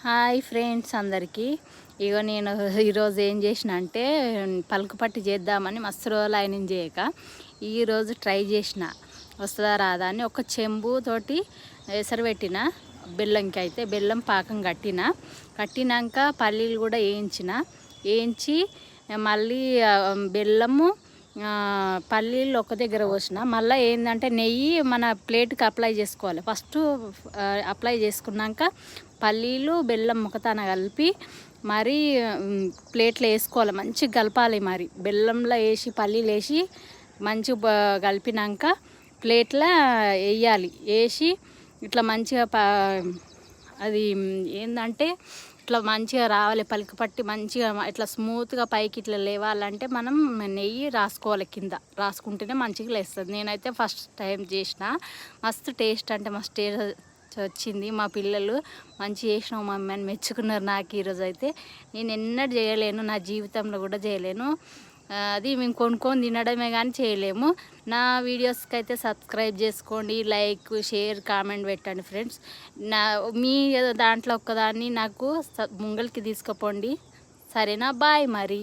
Hi friends అందరికీ. ఇగో నేను ఈరోజు ఏం చేసిన అంటే పలుకుపట్టి చేద్దామని మస్తు రోజులు ఆయన చేయక ఈరోజు ట్రై చేసిన. వస్తుందా రాదా అని ఒక చెంబు తోటి ఎసరు పెట్టిన బెల్లంకి. అయితే బెల్లం పాకం కట్టినాక పల్లీలు కూడా వేయించి మళ్ళీ బెల్లము పల్లీలు ఒక దగ్గర పోసిన. మళ్ళీ ఏంటంటే నెయ్యి మన ప్లేట్కి అప్లై చేసుకోవాలి. ఫస్ట్ అప్లై చేసుకున్నాక పల్లీలు బెల్లం ముఖతాన కలిపి మరి ప్లేట్లో వేసుకోవాలి. మంచిగా కలపాలి. మరి బెల్లంలో వేసి పల్లీలు వేసి మంచిగా కలిపినాక ప్లేట్లో వేయాలి. వేసి ఇట్లా మంచిగా అది ఏంటంటే ఇట్లా మంచిగా రావాలి. పలికి మంచిగా ఇట్లా స్మూత్గా పైకి ఇట్లా లేవాలంటే మనం నెయ్యి రాసుకోవాలి. కింద రాసుకుంటేనే మంచిగా లేస్తుంది. నేనైతే ఫస్ట్ టైం చేసిన. మస్తు టేస్ట్ అంటే మస్తు టేస్ట్ వచ్చింది. మా పిల్లలు మంచి చేసినావు మమ్మీ అని మెచ్చుకున్నారు. నాకు ఈరోజు అయితే నేను ఎన్నడూ చేయలేను, నా జీవితంలో కూడా చేయలేను. అది మేము కొనుక్కొని తినడమే కానీ చేయలేము. నా వీడియోస్కి అయితే సబ్స్క్రైబ్ చేసుకోండి, లైక్ షేర్ కామెంట్ పెట్టండి ఫ్రెండ్స్. మీ దాంట్లో ఒక్కదాన్ని నాకు ముంగల్కి తీసుకుపోండి. సరేనా? బాయ్ మరి.